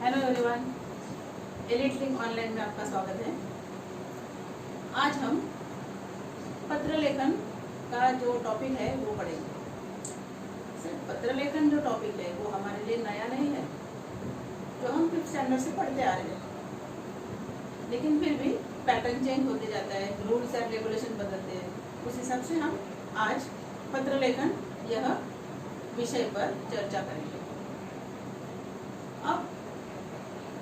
Hello everyone, elite link online में आपका स्वागत है। आज हम पत्र लेखन का जो टॉपिक है वो पढ़ेंगे। सिर्फ पत्र लेखन जो टॉपिक है वो हमारे लिए नया नहीं है, जो हम 5th स्टैंडर्ड से पढ़ते आ रहे हैं, लेकिन फिर भी पैटर्न चेंज होते जाता है, रूल्स एंड रेगुलेशन बदलते हैं। उस हिसाब से हम आज पत्र लेखन यह विषय पर चर्चा करेंगे। अब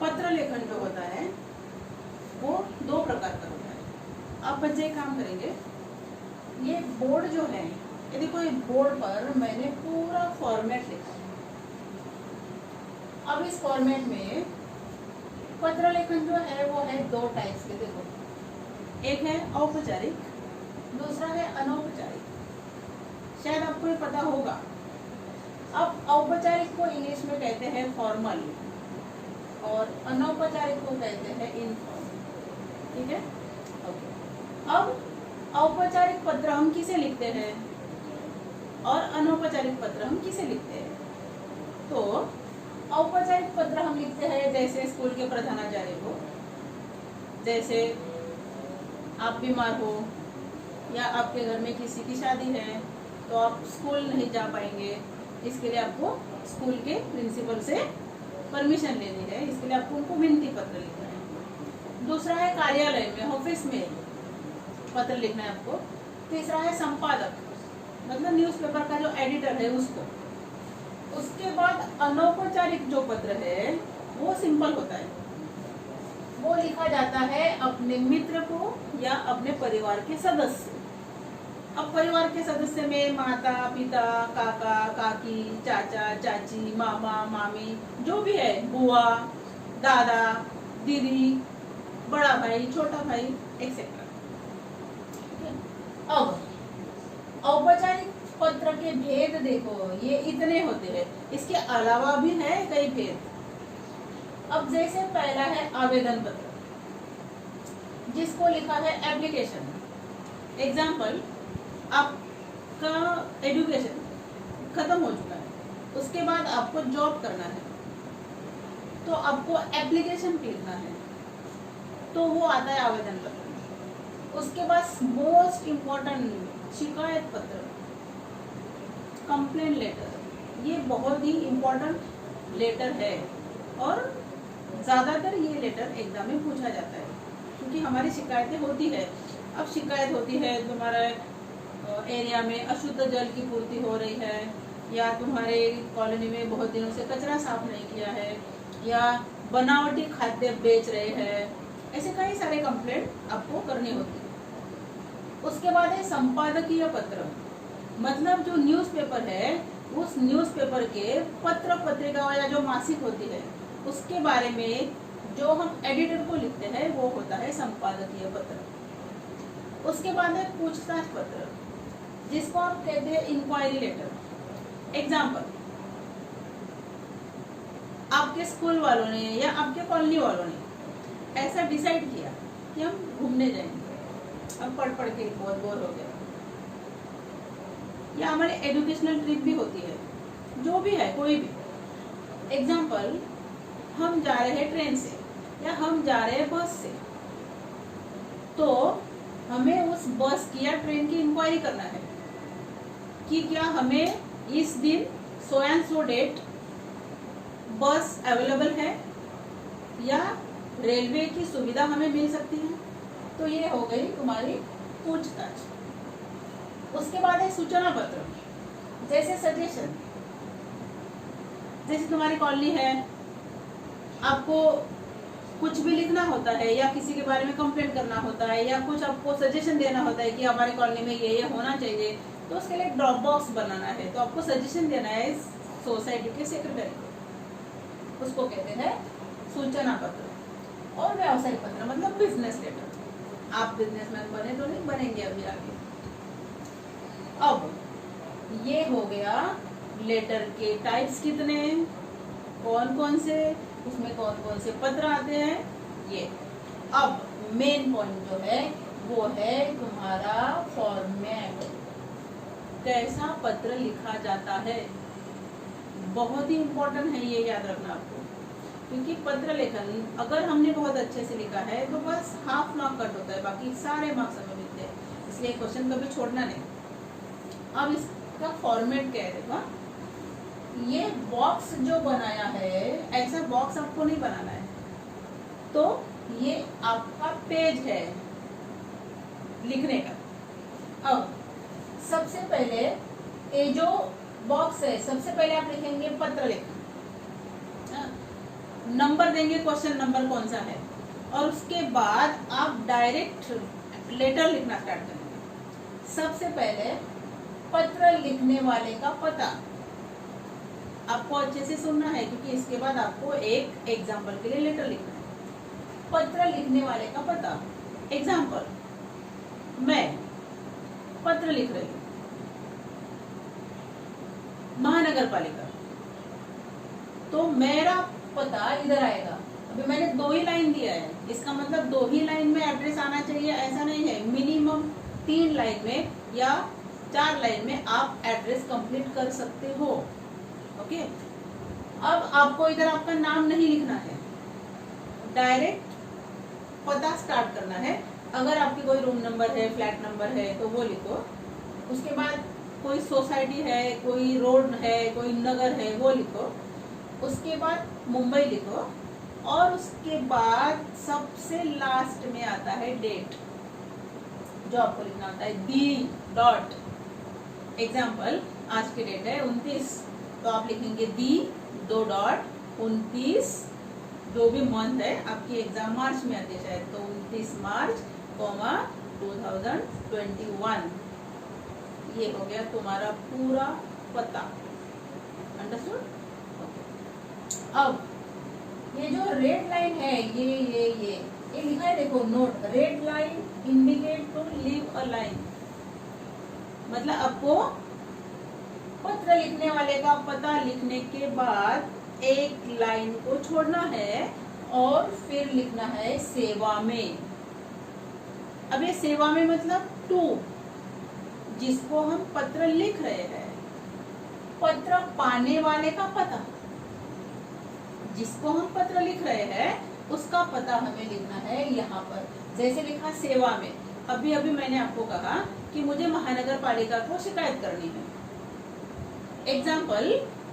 पत्र लेखन जो होता है वो 2 प्रकार का होता है। आप बच्चे एक काम करेंगे, ये बोर्ड जो है, ये देखो, ये बोर्ड पर मैंने पूरा फॉर्मेट लिखा है। अब इस फॉर्मेट में पत्र लेखन जो है वो है 2 टाइप्स के। देखो, एक है औपचारिक, दूसरा है अनौपचारिक। शायद आपको ये पता होगा। अब औपचारिक को इंग्लिश में कहते हैं फॉर्मल और अनौपचारिक को कहते हैं इनफॉर्मल। ठीक है, ओके। अब औपचारिक पत्र हम किसे लिखते हैं और अनौपचारिक पत्र हम किसे लिखते हैं? तो औपचारिक पत्र हम लिखते हैं जैसे स्कूल के प्रधानाचार्य को, जैसे आप बीमार हो या आपके घर में किसी की शादी है तो आप स्कूल नहीं जा पाएंगे, इसके लिए आपको स्कूल के प्रिंसिपल से परमिशन लेनी है, इसके लिए आपको उनको विनती पत्र लिखना है। दूसरा है कार्यालय में, ऑफिस में पत्र लिखना है आपको। तीसरा है संपादक, मतलब न्यूज़पेपर का जो एडिटर है उसको। उसके बाद अनौपचारिक जो पत्र है वो सिंपल होता है, वो लिखा जाता है अपने मित्र को या अपने परिवार के सदस्य। अब परिवार के सदस्य में माता पिता, काका काकी, चाचा चाची, मामा मामी, जो भी है, बुआ दादा दीदी, बड़ा भाई छोटा भाई एक्सेट्रा। अब औपचारिक पत्र के भेद देखो, ये इतने होते हैं, इसके अलावा भी है कई भेद। अब जैसे पहला है आवेदन पत्र, जिसको लिखा है एप्लीकेशन। एग्जाम्पल, आपका एजुकेशन खत्म हो चुका है, उसके बाद आपको जॉब करना है तो आपको एप्लीकेशन लिखना है, तो वो आता है आवेदन पत्र। उसके बाद मोस्ट इम्पोर्टेंट शिकायत पत्र, कंप्लेंट लेटर। ये बहुत ही इम्पोर्टेंट लेटर है और ज़्यादातर ये लेटर एग्जाम में पूछा जाता है, क्योंकि हमारी शिकायतें होती है। अब शिकायत होती है तुम्हारे एरिया में अशुद्ध जल की पूर्ति हो रही है, या तुम्हारे कॉलोनी में बहुत दिनों से कचरा साफ नहीं किया है, या बनावटी खाद्य बेच रहे हैं, ऐसे कई सारे कंप्लेंट आपको करनी होती है। उसके बाद है संपादकीय पत्र, मतलब जो न्यूज़पेपर है उस न्यूज़पेपर के पत्र पत्रिका या जो मासिक होती है उसके बारे में जो हम एडिटर को लिखते हैं वो होता है संपादकीय पत्र। उसके बाद है पूछताछ पत्र, जिसको आप कहते हैं इंक्वायरी लेटर। एग्जाम्पल, आपके स्कूल वालों ने या आपके कॉलोनी वालों ने ऐसा डिसाइड किया कि हम घूमने जाएंगे, अब पढ़ पढ़ के बहुत बोर हो गया, या हमारे एजुकेशनल ट्रिप भी होती है, जो भी है कोई भी। एग्जाम्पल, हम जा रहे हैं ट्रेन से या हम जा रहे हैं बस से, तो हमें उस बस की या ट्रेन की इंक्वायरी करना है कि क्या हमें इस दिन सो एंड सो डेट बस अवेलेबल है या रेलवे की सुविधा हमें मिल सकती है। तो ये हो गई तुम्हारी पूछताछ। उसके बाद है सूचना पत्र, जैसे सजेशन। जैसे तुम्हारी कॉलोनी है, आपको कुछ भी लिखना होता है या किसी के बारे में कंप्लेंट करना होता है या कुछ आपको सजेशन देना होता है कि हमारी कॉलोनी में ये होना चाहिए, तो उसके लिए ड्रॉप बॉक्स बनाना है, तो आपको सजेशन देना है सोसाइटी के सेक्रेटरी को, उसको कहते हैं सूचना पत्र। और व्यावसायिक पत्र मतलब बिजनेस लेटर। आप बिजनेसमैन बने तो नहीं, बनेंगे अभी आगे। अब ये हो गया लेटर के टाइप्स कितने, कौन कौन से, उसमें कौन कौन से पत्र आते हैं ये। अब मेन पॉइंट जो है वो है तुम्हारा फॉर्मेट, कैसा पत्र लिखा जाता है। बहुत ही इंपॉर्टेंट है, ये याद रखना आपको। क्योंकि पत्र लेखन अगर हमने बहुत अच्छे से लिखा है तो बस हाफ मार्क कट होता है, बाकी सारे मार्क्स हमें मिलते हैं, इसलिए क्वेश्चन कभी छोड़ना नहीं। अब इसका फॉर्मेट क्या है, देखो ये बॉक्स जो बनाया है, ऐसा बॉक्स आपको नहीं बनाना है, तो ये आपका पेज है लिखने का। अब सबसे पहले ये जो बॉक्स है, सबसे पहले आप लिखेंगे पत्र लेखन, नंबर देंगे क्वेश्चन नंबर कौन सा है, और उसके बाद आप डायरेक्ट लेटर लिखना स्टार्ट करेंगे। सबसे पहले पत्र लिखने वाले का पता आपको अच्छे से सुनना है, क्योंकि इसके बाद आपको एक एग्जाम्पल के लिए लेटर लिखना है। पत्र लिखने वाले का पता, एग्जाम्पल, मैं पत्र लिख रही हूँ महानगर पालिका, तो मेरा पता इधर आएगा। अभी मैंने 2 ही लाइन दिया है, इसका मतलब 2 ही लाइन में एड्रेस आना चाहिए ऐसा नहीं है, मिनिमम 3 लाइन में या 4 लाइन में आप एड्रेस कंप्लीट कर सकते हो। ओके, अब आपको इधर आपका नाम नहीं लिखना है, डायरेक्ट पता स्टार्ट करना है। अगर आपकी कोई रूम नंबर है, फ्लैट नंबर है तो वो लिखो, उसके बाद कोई सोसाइटी है, कोई रोड है, कोई नगर है वो लिखो, उसके बाद मुंबई लिखो, और उसके बाद सबसे लास्ट में आता है डेट, जो आपको लिखना होता है दी डॉट। एग्जाम्पल, आज की डेट है 29, तो आप लिखेंगे दी 2 डॉट 29, जो भी मंथ है, आपकी एग्जाम मार्च में आती है शायद, तो 29 मार्च 2021। ये हो गया तुम्हारा पूरा पता। अंडरस्टूड? अब ये जो रेड लाइन है, ये लिखा है, देखो note, red line indicate to leave a line, मतलब आपको पत्र लिखने वाले का पता लिखने के बाद एक लाइन को छोड़ना है और फिर लिखना है सेवा में। अब ये सेवा में मतलब टू, जिसको हम पत्र लिख रहे हैं, पत्र पाने वाले का पता, जिसको हम पत्र लिख रहे हैं उसका पता हमें लिखना है यहाँ पर। जैसे लिखा सेवा में, अभी अभी मैंने आपको कहा कि मुझे महानगर पालिका को शिकायत करनी है। एग्जाम्पल,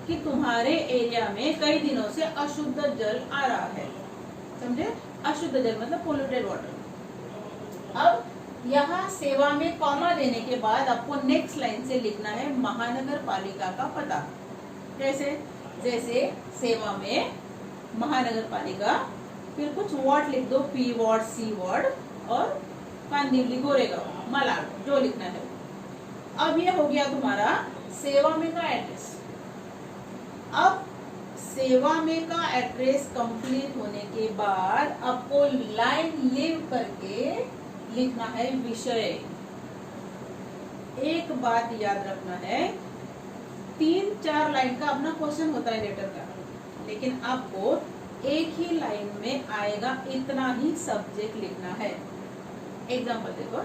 कि तुम्हारे एरिया में कई दिनों से अशुद्ध जल आ रहा है, समझे? अशुद्ध जल मतलब पोल्यूटेड वाटर। अब यहाँ सेवा में कॉमा देने के बाद आपको नेक्स्ट लाइन से लिखना है महानगर पालिका का पता। कैसे? जैसे सेवा में महानगर पालिका, फिर कुछ वार्ड लिख दो, पी वार्ड, सी वार्ड, और कांदिवली, गोरेगांव, मलाड, जो लिखना है। अब ये हो गया तुम्हारा सेवा में का एड्रेस। अब सेवा में का एड्रेस कंप्लीट होने के बाद आपको लाइन लीव करके लिखना है विषय। एक बात याद रखना है, 3-4 लाइन का अपना क्वेश्चन होता है लेटर का, लेकिन आपको एक ही लाइन में आएगा इतना ही सब्जेक्ट लिखना है। एग्जाम्पल देखो,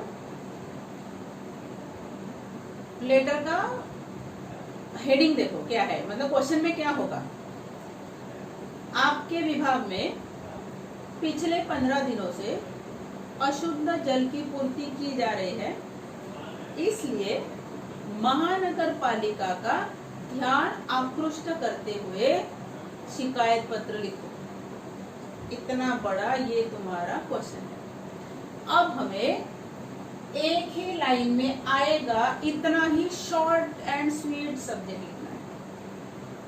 लेटर का हेडिंग देखो क्या है, मतलब क्वेश्चन में क्या होगा। आपके विभाग में पिछले 15 दिनों से अशुद्ध जल की पूर्ति की जा रही है, इसलिए महानगर पालिका का ध्यान आकृष्ट करते हुए शिकायत पत्र लिखो। इतना बड़ा ये तुम्हारा क्वेश्चन है। अब हमें एक ही लाइन में आएगा इतना ही शॉर्ट एंड स्वीट सब्जेक्ट लिखना है।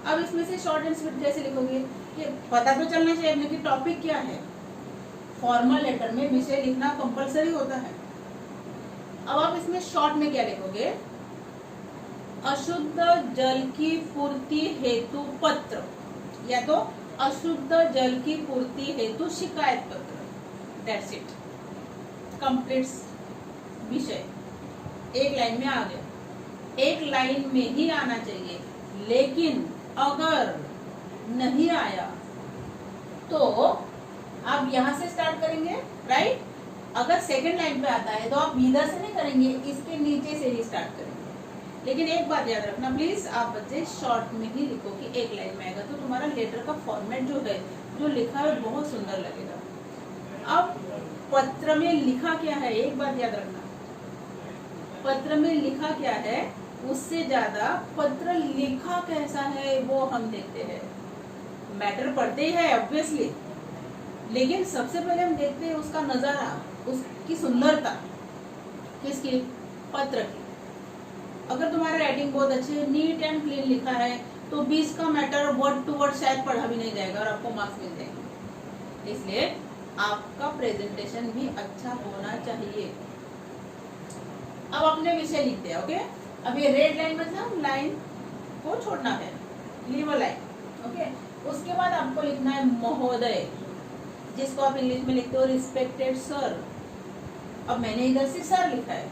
अब इसमें से शॉर्ट एंड स्वीट कैसे लिखोगे, कि पता तो चलना चाहिए कि टॉपिक क्या है। फॉर्मल लेटर में विषय लिखना कंपलसरी होता है। अब आप इसमें शॉर्ट में क्या लिखोगे, अशुद्ध जल की पूर्ति हेतु पत्र, या तो अशुद्ध जल की पूर्ति हेतु शिकायत पत्र। दैट्स इट, कंप्लीट विषय एक लाइन में आ गया। एक लाइन में ही आना चाहिए, लेकिन अगर नहीं आया तो आप यहां से स्टार्ट करेंगे, राइट? अगर सेकंड लाइन पे आता है तो आप इधर से नहीं करेंगे, इसके नीचे से ही स्टार्ट करेंगे। लेकिन एक बात याद रखना प्लीज, आप बच्चे शॉर्ट में ही लिखो कि एक लाइन में आएगा, तो तुम्हारा लेटर का फॉर्मेट जो है, जो लिखा है बहुत सुंदर लगेगा। अब पत्र में लिखा क्या है, एक बात याद रखना, पत्र में लिखा क्या है उससे ज्यादा पत्र लिखा कैसा है वो हम देखते हैं। मैटर पढ़ते ही है ऑब्वियसली, लेकिन सबसे पहले हम देखते हैं उसका नजारा, उसकी सुंदरता, किसकी, पत्र की। अगर तुम्हारी राइटिंग बहुत अच्छी है, नीट एंड क्लीन लिखा है, तो 20 का मैटर वर्ड टू वर्ड शायद पढ़ा भी नहीं जाएगा और आपको मार्क्स मिल जाएंगे। इसलिए आपका प्रेजेंटेशन भी अच्छा होना चाहिए। अब अपने विषय लिखते हैं। ओके, अब ये रेड लाइन मतलब लाइन को छोड़ना है, लीव अ लाइन। ओके, उसके बाद आपको लिखना है महोदय, जिसको आप इंग्लिश में लिखते हो रिस्पेक्टेड सर। अब मैंने इधर से सर लिखा है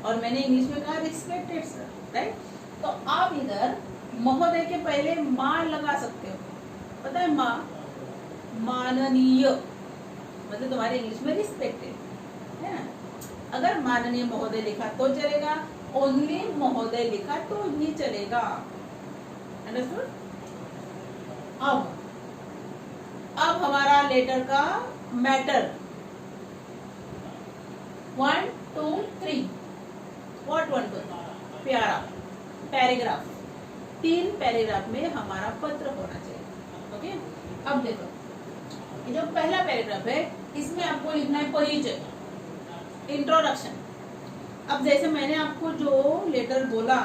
और मैंने इंग्लिश में कहा रिस्पेक्टेड सर, राइट। तो आप इधर महोदय के पहले मां लगा सकते हो, पता है मां, माननीय, मतलब तुम्हारे इंग्लिश में रिस्पेक्टेड है ना। अगर माननीय महोदय लिखा तो चलेगा, ओनली महोदय लिखा तो ही चलेगा। अंडरस्टूड। अब हमारा लेटर का मैटर 1 2 3, व्हाट 1 2 3, प्यारा पैराग्राफ, 3 पैराग्राफ में हमारा पत्र होना चाहिए। ओके, अब देखो ये जो पहला पैराग्राफ है इसमें आपको लिखना है परिचय, इंट्रोडक्शन। अब जैसे मैंने आपको जो लेटर बोला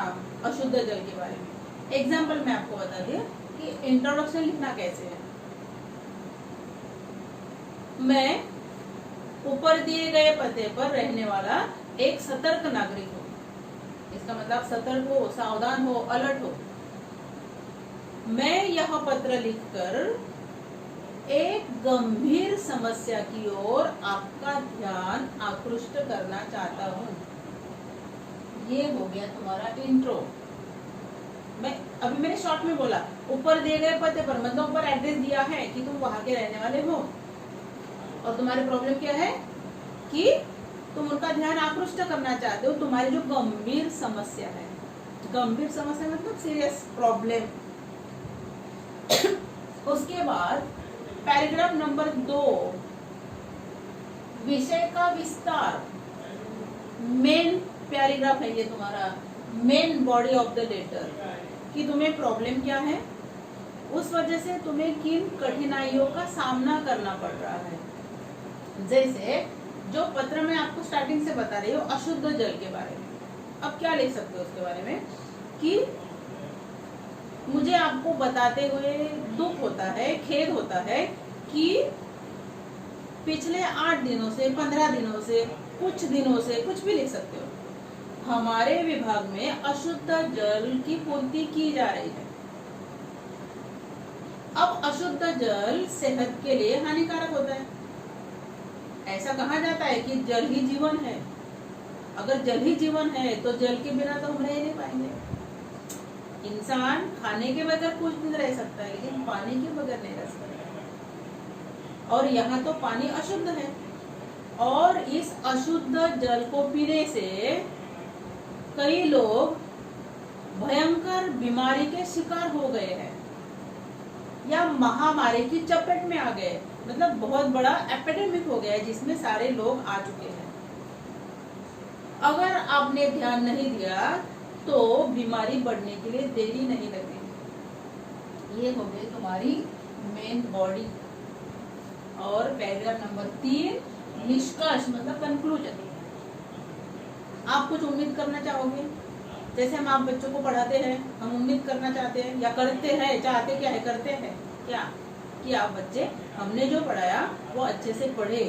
अशुद्ध जल के बारे में, एग्जाम्पल मैं आपको बता दी कि इंट्रोडक्शन लिखना कैसे है। मैं ऊपर दिए गए पते पर रहने वाला एक सतर्क नागरिक हूँ। इसका मतलब सतर्क हो, सावधान हो, अलर्ट हो। मैं यह पत्र लिखकर एक गंभीर समस्या की ओर आपका ध्यान आकृष्ट करना चाहता हूँ। ये हो गया तुम्हारा इंट्रो। मैंने शॉर्ट में बोला ऊपर दिए गए पते पर, मतलब ऊपर एड्रेस दिया है कि तुम वहां के रहने वाले हो और तुम्हारी प्रॉब्लम क्या है कि तुम उनका ध्यान आकृष्ट करना चाहते हो, तुम्हारी जो गंभीर समस्या है। गंभीर समस्या मतलब सीरियस प्रॉब्लम। उसके बाद पैराग्राफ नंबर 2, विषय का विस्तार, मेन पैराग्राफ है ये तुम्हारा, main body of the letter, कि तुम्हें प्रॉब्लम क्या है, उस वजह से तुम्हें किन कठिनाइयों का सामना करना पड़ रहा है। जैसे जो पत्र में आपको स्टार्टिंग से बता रही हो अशुद्ध जल के बारे में, अब क्या लिख सकते हो उसके बारे में कि मुझे आपको बताते हुए दुख होता है, खेद होता है कि पिछले 8 दिनों से, 15 दिनों से, कुछ दिनों से, कुछ भी लिख सकते हो, हमारे विभाग में अशुद्ध जल की पूर्ति की जा रही है। अब अशुद्ध जल सेहत के लिए हानिकारक होता है। ऐसा कहा जाता है कि जल ही जीवन है। अगर जल ही जीवन है तो जल के बिना तो हम रह नहीं पाएंगे। इंसान खाने के बगैर कुछ दिन रह सकता है, लेकिन पानी के बगैर नहीं रह सकता। और यहाँ तो पानी अशुद्ध है, और इस अशुद्ध जल को पीने से कई लोग भयंकर बीमारी के शिकार हो गए हैं या महामारी की चपेट में आ गए, मतलब बहुत बड़ा एपिडेमिक हो गया है जिसमें सारे लोग आ चुके हैं। अगर आपने ध्यान नहीं दिया तो बीमारी बढ़ने के लिए देरी नहीं लगेगी। ये हो गई तुम्हारी मेन बॉडी। और पैराग्राफ नंबर 3, निष्कर्ष मतलब कंक्लूजन। आप कुछ उम्मीद करना चाहोगे, जैसे हम आप बच्चों को पढ़ाते हैं, हम उम्मीद करना चाहते हैं या करते हैं, चाहते क्या है, करते हैं क्या कि आप बच्चे हमने जो पढ़ाया वो अच्छे से पढ़े,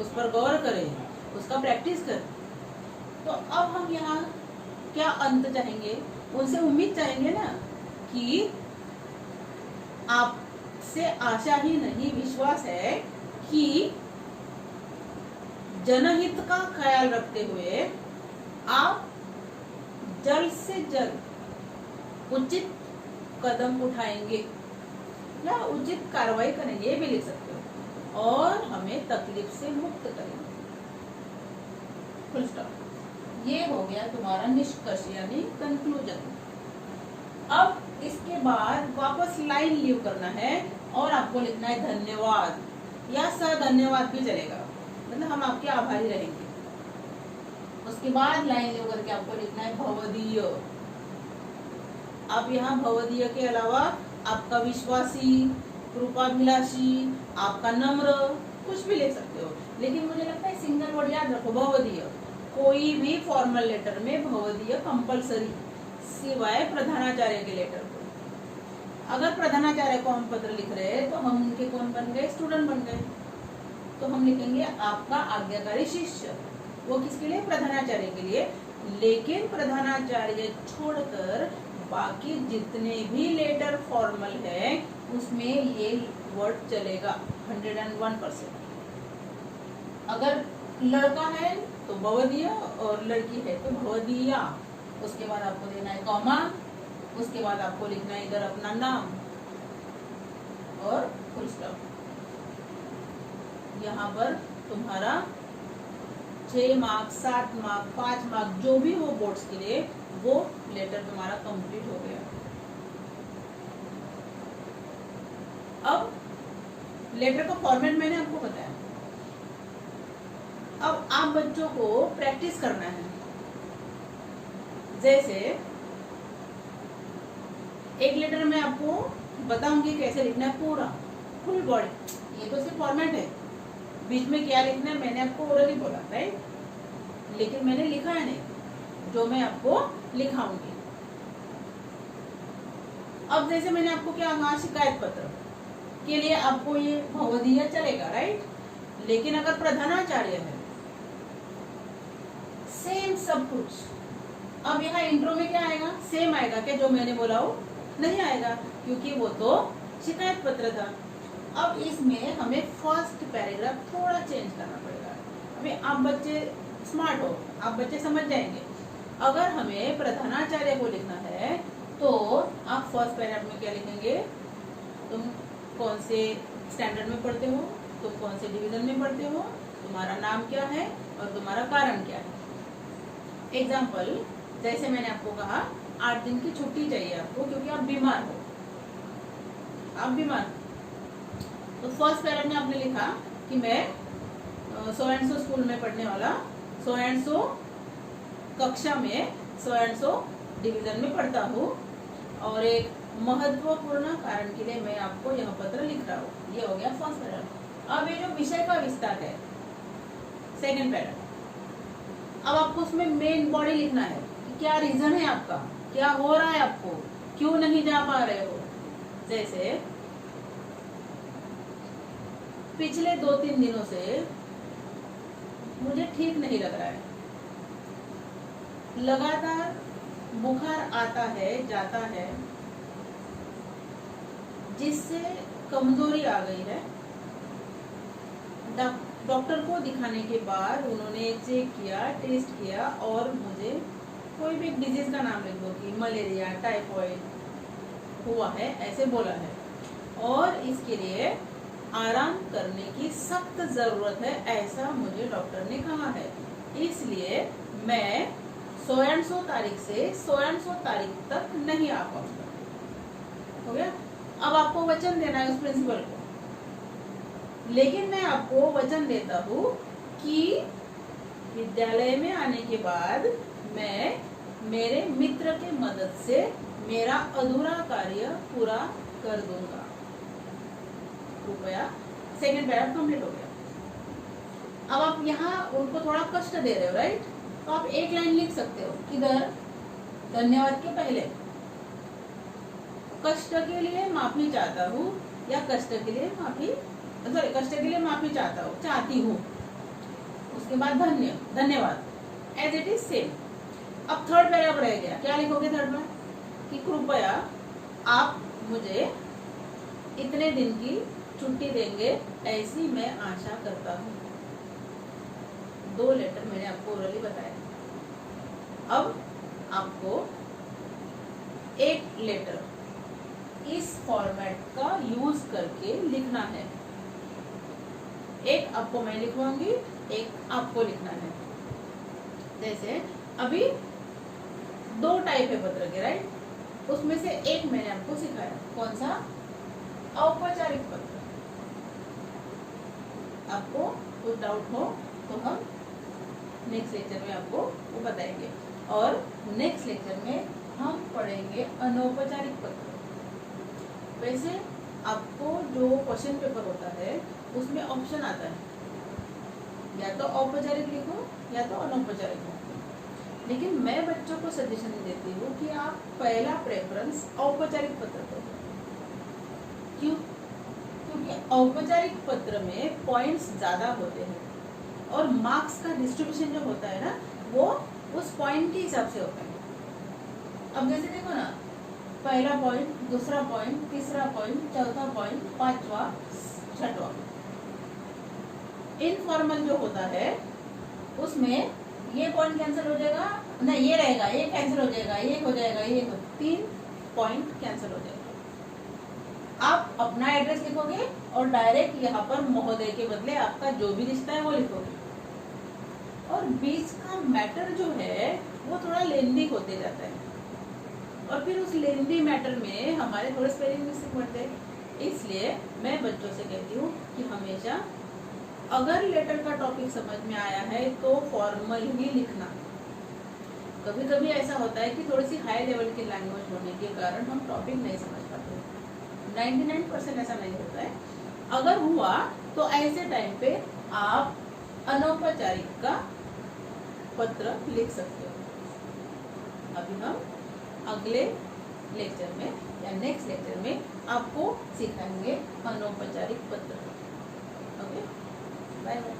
उस पर गौर करें, उसका प्रैक्टिस करें। तो अब हम यहाँ क्या अंत चाहेंगे, उनसे उम्मीद चाहेंगे ना कि आपसे आशा ही नहीं विश्वास है कि जनहित का ख्याल रखते हुए आप जल्द से जल्द उचित कदम उठाएंगे या उचित कार्रवाई करेंगे, ये भी लिख सकते हो, और हमें तकलीफ से मुक्त करेंगे। Full stop. ये हो गया तुम्हारा निष्कर्ष यानी कंक्लूजन। अब इसके बाद वापस लाइन लीव करना है और आपको लिखना है धन्यवाद या धन्यवाद भी चलेगा, मतलब हम आपके आभारी रहेंगे। उसके बाद लाइन ले करके आपको लिखना है भवदीय। आप यहाँ भवदीय के अलावा आपका विश्वासी, कृपाभिलाषी, आपका नम्र, कुछ भी लिख सकते हो, लेकिन मुझे लगता है सिंगल वर्ड याद रखो भवदीय। कोई भी फॉर्मल लेटर में भवदीय कंपलसरी, सिवाय प्रधानाचार्य के लेटर को। अगर प्रधानाचार्य को हम पत्र लिख रहे हैं तो हम उनके कौन बन गए, स्टूडेंट बन गए, तो हम लिखेंगे आपका आज्ञाकारी शिष्य। वो किसके लिए, प्रधानाचार्य के लिए। लेकिन प्रधानाचार्य छोड़कर बाकी जितने भी लेटर फॉर्मल है उसमें ये वर्ड चलेगा 101%। अगर लड़का है तो भवदीय और लड़की है तो भवदीया। उसके बाद आपको देना है कॉमा, उसके बाद आपको लिखना है इधर अपना नाम और फुल स्टॉप। यहाँ पर तुम्हारा 6 मार्क, 7 मार्क, 5 मार्क जो भी हो बोर्ड्स के लिए, वो लेटर तुम्हारा कंप्लीट हो गया। अब लेटर का फॉर्मेट मैंने आपको बताया। अब आप बच्चों को प्रैक्टिस करना है। जैसे एक लेटर में आपको बताऊंगी कैसे लिखना है, पूरा फुल बॉडी। ये तो सिर्फ फॉर्मेट है, बीच में क्या लिखना है मैंने आपको ओरली बोला, राइट, लेकिन मैंने लिखा है नहीं, जो मैं आपको लिखाऊंगी। अब जैसे मैंने आपको क्या कहा, शिकायत पत्र के लिए आपको ये भवदीय चलेगा, राइट, लेकिन अगर प्रधानाचार्य है सेम सब कुछ। अब यहाँ इंट्रो में क्या आएगा, सेम आएगा क्या, जो मैंने बोला हो नहीं आएगा, क्योंकि वो तो शिकायत पत्र था। अब इसमें हमें फर्स्ट पैराग्राफ थोड़ा चेंज करना पड़ेगा। अभी आप बच्चे स्मार्ट हो, आप बच्चे समझ जाएंगे। अगर हमें प्रधानाचार्य को लिखना है तो आप फर्स्ट पैराग्राफ में क्या लिखेंगे, तुम कौन से स्टैंडर्ड में पढ़ते हो, तुम कौन से डिवीजन में पढ़ते हो, तुम्हारा नाम क्या है और तुम्हारा कारण क्या है। एग्जाम्पल, जैसे मैंने आपको कहा 8 दिन की छुट्टी चाहिए आपको क्योंकि आप बीमार हो, आप बीमार। तो फर्स्ट पैराग्राफ में आपने लिखा कि मैं सो एंड सो स्कूल में पढ़ने वाला, सो एंड सो कक्षा में, सो एंड सो डिवीजन में पढ़ता हूँ और एक महत्वपूर्ण कारण के लिए मैं आपको यह पत्र लिख रहा हूँ। ये हो गया फर्स्ट पैराग्राफ। अब ये जो विषय का विस्तार है सेकंड पैराग्राफ। अब आपको उसमें मेन बॉडी लिखना है कि क्या रीजन है आपका, क्या हो रहा है आपको, क्यों नहीं जा पा रहे हो। जैसे पिछले 2-3 दिनों से मुझे ठीक नहीं लग रहा है, लगातार बुखार आता है जाता है जिससे कमजोरी आ गई है। डॉक्टर को दिखाने के बाद उन्होंने चेक किया, टेस्ट किया और मुझे कोई भी डिजीज का नाम लिख दो कि मलेरिया, टाइफॉइड हुआ है, ऐसे बोला है और इसके लिए आराम करने की सख्त जरूरत है, ऐसा मुझे डॉक्टर ने कहा है। इसलिए मैं सो एंड सो तारीख से सो एंड सो तारीख तक नहीं आ पाऊंगा। हो गया। अब आपको वचन देना है उस प्रिंसिपल को, लेकिन मैं आपको वचन देता हूँ कि विद्यालय में आने के बाद मैं मेरे मित्र के मदद से मेरा अधूरा कार्य पूरा कर दूंगा। कृपया। सेकेंड पैराग्राफ कंप्लीट हो गया। अब आप यहाँ उनको थोड़ा कष्ट दे रहे हो, राइट, तो आप एक लाइन लिख सकते हो किधर, धन्यवाद के पहले, कष्ट के लिए माफी चाहता हूँ या कष्ट के लिए माफी, सॉरी, कष्ट के लिए माफी चाहता हूँ, चाहती हूँ, उसके बाद धन्यवाद, एज इट इज सेम। अब थर्ड पैराग्राफ रह गया, क्या लिखोगे थर्ड में, कि कृपया आप मुझे इतने दिन की छुट्टी देंगे ऐसी मैं आशा करता हूँ। 2 लेटर मैंने आपको ओरली बताया। अब आपको एक लेटर इस फॉर्मेट का यूज करके लिखना है। एक आपको मैं लिखवाऊंगी, एक आपको लिखना है। जैसे अभी 2 टाइप है पत्र के, राइट, उसमें से एक मैंने आपको सिखाया, कौन सा, औपचारिक पत्र। आपको कुछ डाउट हो तो हम नेक्स्ट लेक्चर में आपको वो बताएंगे, और नेक्स्ट लेक्चर में हम पढ़ेंगे अनौपचारिक पत्र। वैसे आपको जो क्वेश्चन पेपर होता है उसमें ऑप्शन आता है, या तो औपचारिक लिखो या तो अनौपचारिक लिखो, लेकिन मैं बच्चों को सजेशन देती हूँ कि आप पहला प्रेफरेंस औपचारिक पत्र को। क्यों? क्योंकि औपचारिक पत्र में पॉइंट्स ज़्यादा होते हैं और मार्क्स का डिस्ट्रीब्यूशन जो होता है ना, वो उस पॉइंट के हिसाब से होता है। अब जैसे देखो ना, पहला पॉइंट, दूसरा पॉइंट, तीसरा पॉइंट, चौथा पॉइंट, पांचवा, छठवा। इनफॉर्मल जो होता है उसमें ये पॉइंट कैंसिल हो जाएगा, नहीं ये रहेगा, ये कैंसिल हो जाएगा, ये हो जाएगा, ये 3 पॉइंट कैंसिल हो जाएगा। आप अपना एड्रेस लिखोगे और डायरेक्ट यहाँ पर महोदय के बदले आपका जो भी रिश्ता है वो लिखोगे, और बीच का मैटर जो है वो थोड़ा लेंदी होते जाता है, और फिर उस लेंदी मैटर में हमारे थोड़े स्पेलिंग मिस्टेक बढ़ते हैं। इसलिए मैं बच्चों से कहती हूँ कि हमेशा अगर लेटर का टॉपिक समझ में आया है तो फॉर्मल ही लिखना। कभी कभी ऐसा होता है कि थोड़ी सी हाई लेवल की लैंग्वेज होने के कारण हम टॉपिक नहीं समझ पाते। 99% ऐसा नहीं होता है। अगर हुआ तो ऐसे टाइम पे आप अनौपचारिक का पत्र लिख सकते हो। अभी हम अगले लेक्चर में या नेक्स्ट लेक्चर में आपको सिखाएंगे अनौपचारिक पत्र। Okay, bye bye.